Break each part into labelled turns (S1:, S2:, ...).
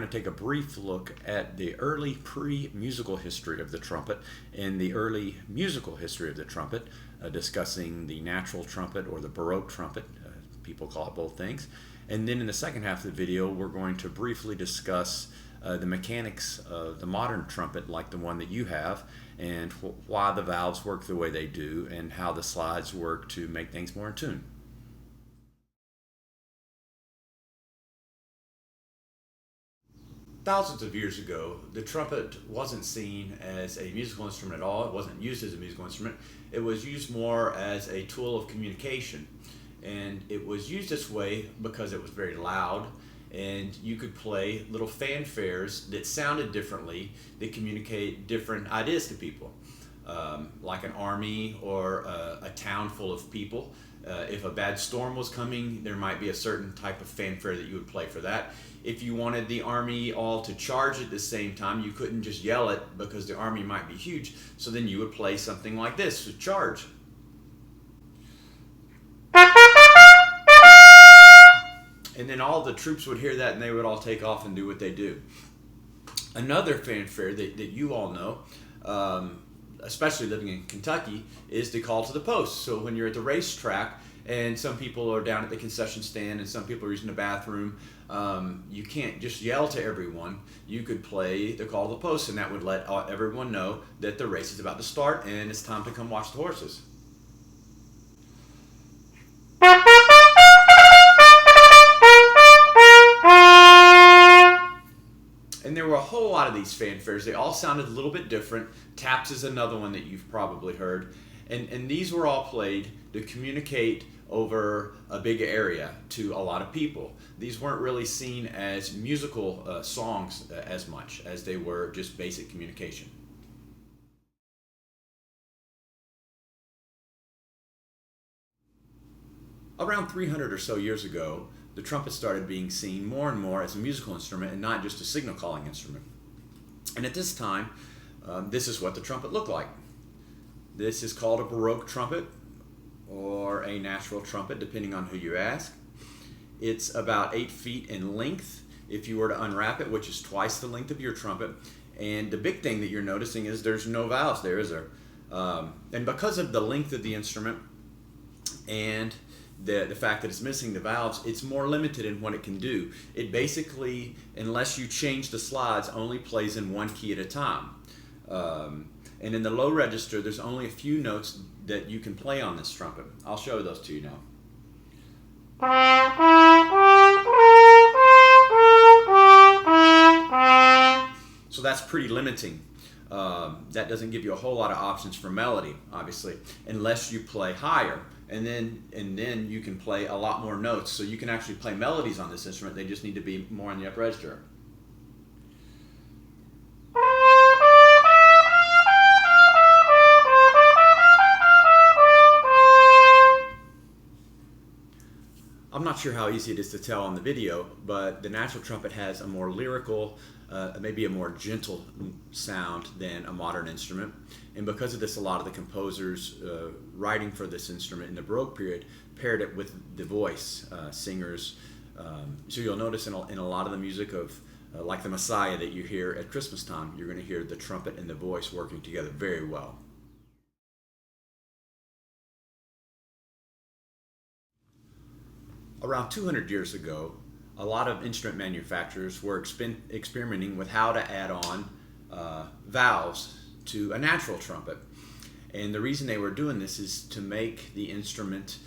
S1: going to take a brief look at the early pre-musical history of the trumpet and the early musical history of the trumpet, discussing the natural trumpet or the Baroque trumpet. People call it both things. And then in the second half of the video, we're going to briefly discuss the mechanics of the modern trumpet, like the one that you have, and why the valves work the way they do, and how the slides work to make things more in tune. Thousands of years ago, the trumpet wasn't seen as a musical instrument at all. It wasn't used as a musical instrument. It was used more as a tool of communication. And it was used this way because it was very loud, and you could play little fanfares that sounded differently, that communicate different ideas to people. Like an army or a town full of people. If a bad storm was coming, there might be a certain type of fanfare that you would play for that. If you wanted the army all to charge at the same time, you couldn't just yell it because the army might be huge. So then you would play something like this to charge. And then all the troops would hear that and they would all take off and do what they do. Another fanfare that you all know, especially living in Kentucky, is the call to the post. So when you're at the racetrack and some people are down at the concession stand and some people are using the bathroom, you can't just yell to everyone. You could play the call to the post, and that would let everyone know that the race is about to start and it's time to come watch the horses. And there were a whole lot of these fanfares. They all sounded a little bit different. Taps is another one that you've probably heard. And these were all played to communicate over a big area to a lot of people. These weren't really seen as musical songs as much as they were just basic communication. Around 300 or so years ago, the trumpet started being seen more and more as a musical instrument and not just a signal calling instrument. And at this time, this is what the trumpet looked like. This is called a Baroque trumpet or a natural trumpet, depending on who you ask. It's about 8 feet in length if you were to unwrap it, which is twice the length of your trumpet. And the big thing that you're noticing is there's no valves there, is there? And because of the length of the instrument and the fact that it's missing the valves, it's more limited in what it can do. It basically, unless you change the slides, only plays in one key at a time. And in the low register, there's only a few notes that you can play on this trumpet. I'll show those to you now. So that's pretty limiting. That doesn't give you a whole lot of options for melody, obviously, unless you play higher. And then you can play a lot more notes. So you can actually play melodies on this instrument. They just need to be more in the upper register. I'm not sure how easy it is to tell on the video, but the natural trumpet has a more lyrical, maybe a more gentle sound than a modern instrument. And because of this, a lot of the composers writing for this instrument in the Baroque period paired it with the voice, singers. So you'll notice in a lot of the music of, like the Messiah that you hear at Christmas time, you're going to hear the trumpet and the voice working together very well. Around 200 years ago, a lot of instrument manufacturers were experimenting with how to add on valves to a natural trumpet. And the reason they were doing this is to make the instrument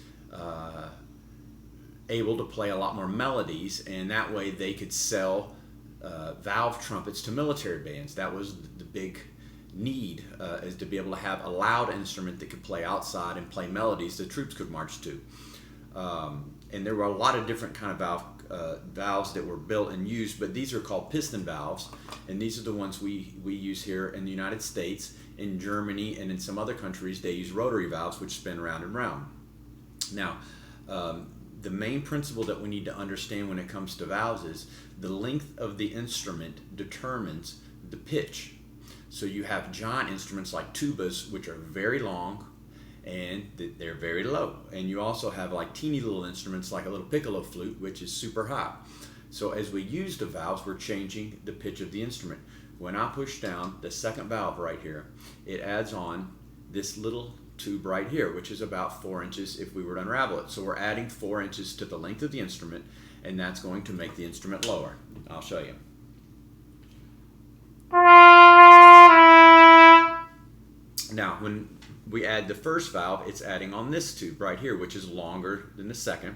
S1: able to play a lot more melodies, and that way they could sell valve trumpets to military bands. That was the big need, is to be able to have a loud instrument that could play outside and play melodies the troops could march to. And there were a lot of different kind of valves that were built and used, but these are called piston valves, and these are the ones we use here in the United States. In Germany and in some other countries, they use rotary valves, which spin round and round. Now, the main principle that we need to understand when it comes to valves is the length of the instrument determines the pitch. So you have giant instruments like tubas, which are very long, and they're very low. And you also have like teeny little instruments like a little piccolo flute, which is super high. So as we use the valves, we're changing the pitch of the instrument. When I push down the second valve right here, it adds on this little tube right here, which is about 4 inches if we were to unravel it. So we're adding 4 inches to the length of the instrument, and that's going to make the instrument lower. I'll show you. Now, when we add the first valve, it's adding on this tube right here, which is longer than the second.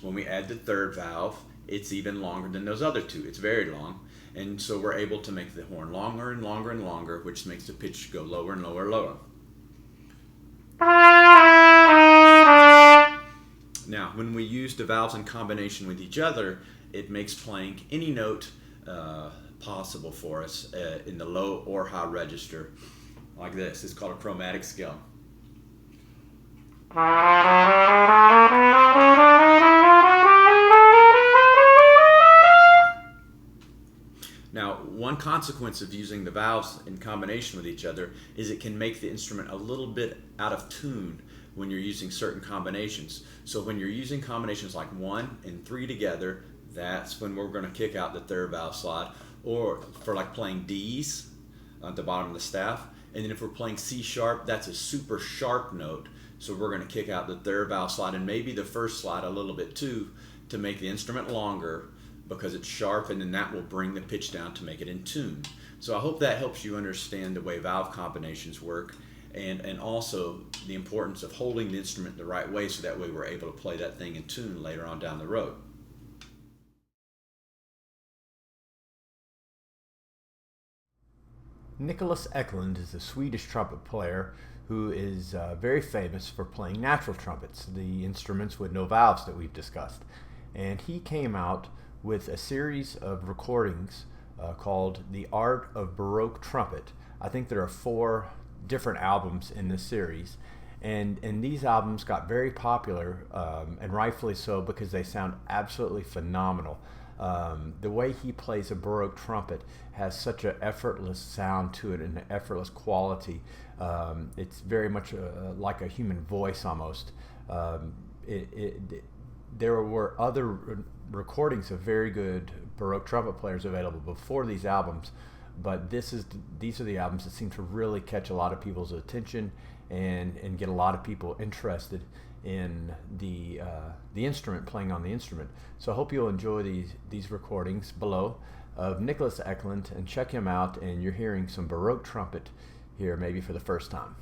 S1: When we add the third valve, it's even longer than those other two. It's very long. And so we're able to make the horn longer and longer and longer, which makes the pitch go lower and lower and lower. Now, when we use the valves in combination with each other, it makes playing any note possible for us in the low or high register, like this. It's called a chromatic scale. Now, one consequence of using the valves in combination with each other is it can make the instrument a little bit out of tune when you're using certain combinations. So when you're using combinations like 1 and 3 together, that's when we're going to kick out the third valve slide. Or for like playing D's at the bottom of the staff. And then if we're playing C sharp, that's a super sharp note. So we're going to kick out the third valve slide and maybe the first slide a little bit too to make the instrument longer, because it's sharp, and then that will bring the pitch down to make it in tune. So I hope that helps you understand the way valve combinations work, and also the importance of holding the instrument the right way so that way we're able to play that thing in tune later on down the road.
S2: Niklas Eklund is a Swedish trumpet player who is very famous for playing natural trumpets, the instruments with no valves that we've discussed. And he came out with a series of recordings called The Art of Baroque Trumpet. I think there are 4 different albums in this series, and these albums got very popular, and rightfully so, because they sound absolutely phenomenal. The way he plays a Baroque trumpet has such an effortless sound to it and an effortless quality. It's very much like a human voice almost. There were other recordings of very good Baroque trumpet players available before these albums, but these are the albums that seem to really catch a lot of people's attention and get a lot of people interested in the instrument, playing on the instrument. So I hope you'll enjoy these recordings below of Niklas Eklund, and check him out, and you're hearing some Baroque trumpet here maybe for the first time.